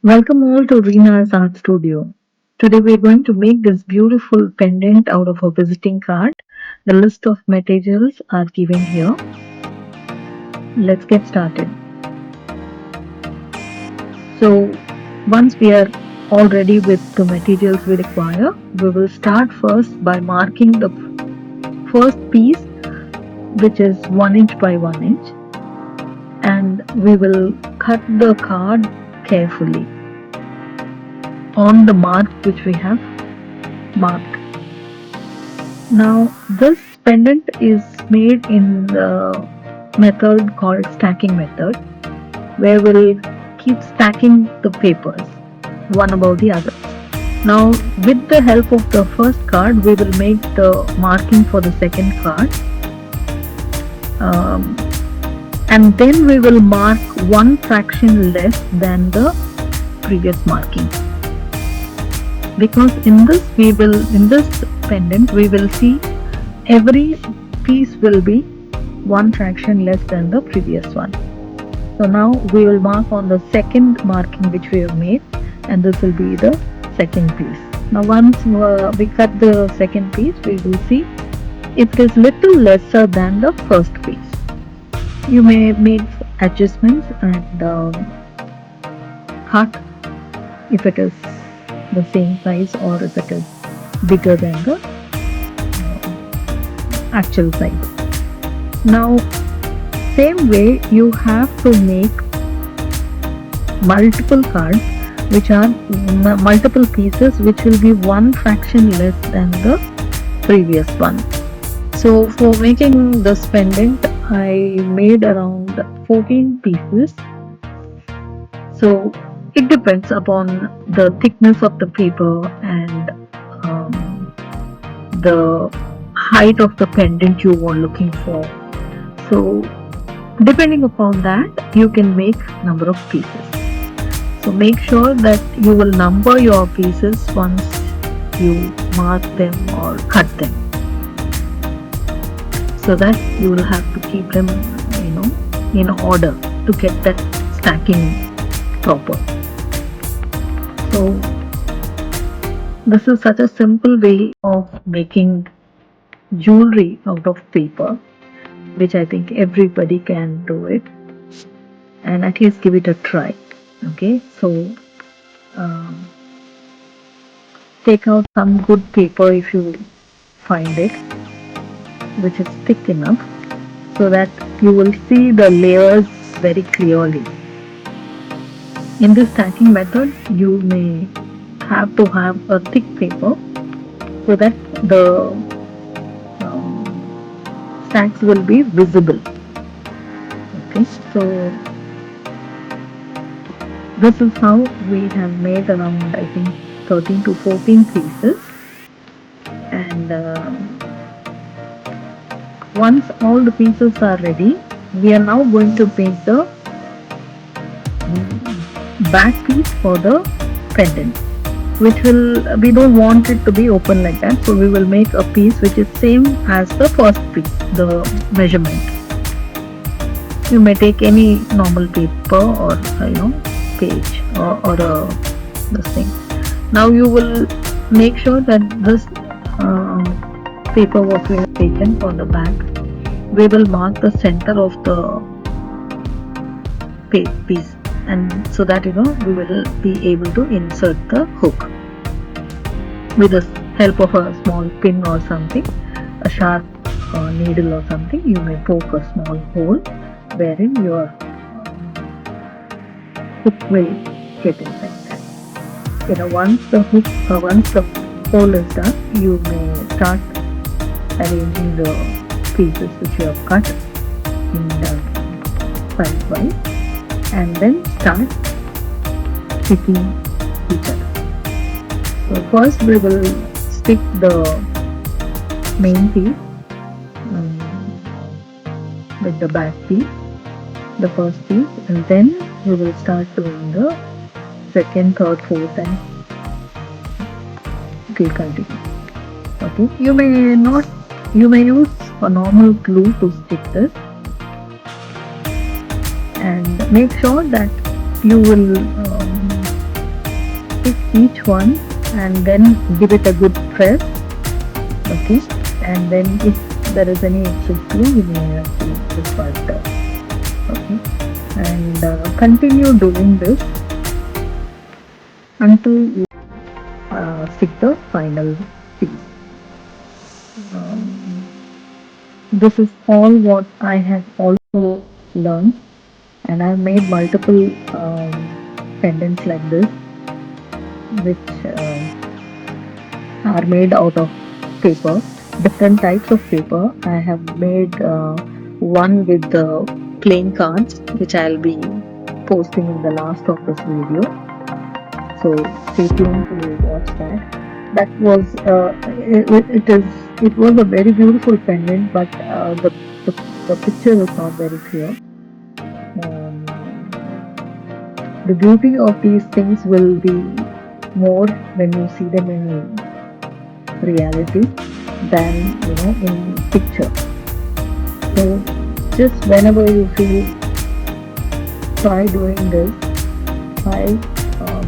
Welcome all to Reenasartstudio. Today we are going to make this beautiful pendant out of a visiting card. The list of materials are given here. Let's get started. So once we are all ready with the materials we require, we will start first by marking the first piece, which is 1 inch by 1 inch, and we will cut the card carefully on the mark which we have marked. Now this pendant is made in the method called stacking method, where we'll keep stacking the papers one above the other. Now with the help of the first card, we will make the marking for the second card, and then we will mark one fraction less than the previous marking, because in this pendant we will see every piece will be one fraction less than the previous one. So now we will mark on the second marking which we have made, and this will be the second piece. Now once we cut the second piece, we will see it is little lesser than the first piece. You may make adjustments and cut if it is the same size or if it is bigger than the actual size. Now same way you have to make multiple cards which are multiple pieces which will be one fraction less than the previous one. So for making this pendant I made around 14 pieces. So it depends upon the thickness of the paper and the height of the pendant you are looking for. So depending upon that you can make number of pieces. So make sure that you will number your pieces once you mark them or cut them, so that you will have to keep them in order to get that stacking proper. So this is such a simple way of making jewelry out of paper, which I think everybody can do it, and at least give it a try. Okay, so take out some good paper if you find it which is thick enough, so that you will see the layers very clearly. In this stacking method you may have to have a thick paper so that the stacks will be visible. Okay, so this is how we have made around I think 13 to 14 pieces, and once all the pieces are ready, we are now going to make the back piece for the pendant, which we don't want it to be open like that, so we will make a piece which is same as the first piece, the measurement. You may take any normal paper or page or this thing. Now you will make sure that this paper what we have taken for the back, we will mark the center of the piece, and so that we will be able to insert the hook with the help of a small pin or something, a sharp needle or something. You may poke a small hole wherein your hook will get inside that. Once the hole is done, you may start arranging the pieces which you have cut in the size-wise, and then start sticking each other. So first we will stick the main piece with the back piece, the first piece, and then we will start doing the second, third, fourth, and we'll continue. Okay, you may use a normal glue to stick this, and make sure that you will pick each one and then give it a good press. Okay, and then if there is any excess glue, we may have to just wipe it off. Okay, and continue doing this until you stick the final piece. Um, this is all what I have also learned, and I've made multiple pendants like this, which are made out of paper, different types of paper. I have made one with the plain cards, which I'll be posting in the last of this video. So stay tuned to watch that. That was it was a very beautiful pendant, but the the picture is not very clear. The beauty of these things will be more when you see them in reality than in picture. So just whenever you feel, try doing this, try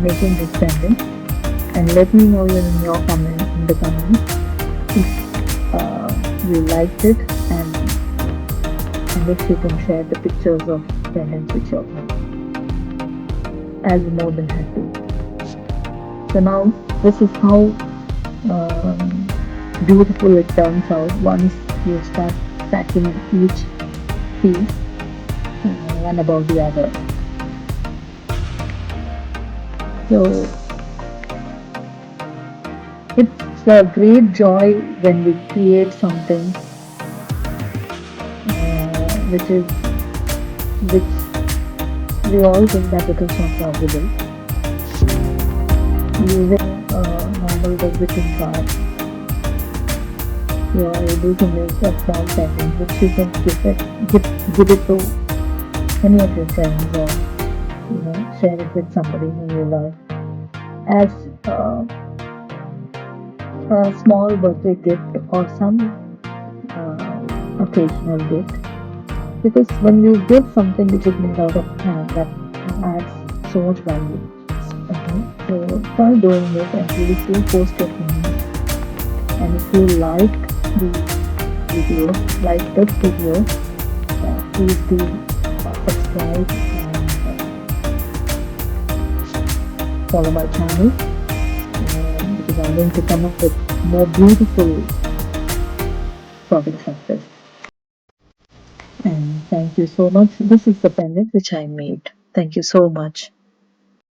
making this pendant, and let me know in your comments, in the comments, if you liked it, and if you can share the pictures of pendants with your friends. I'll be more than happy. So now this is how beautiful it turns out once you start stacking each piece one above the other. So it's a great joy when we create something which we all think that it is not possible. Using normal visiting card, you are able to make a small pendant which you can give it to any of your friends, or share it with somebody who you love as a small birthday gift or some occasional gift. Because when you give something which is made out of hand, that adds so much value. Okay, so try doing it and please do post your comments. And if you like the video, like this video, please do subscribe and follow my channel, because I'm going to come up with more beautiful projects like this. And thank you so much. This is the pendant which I made. Thank you so much.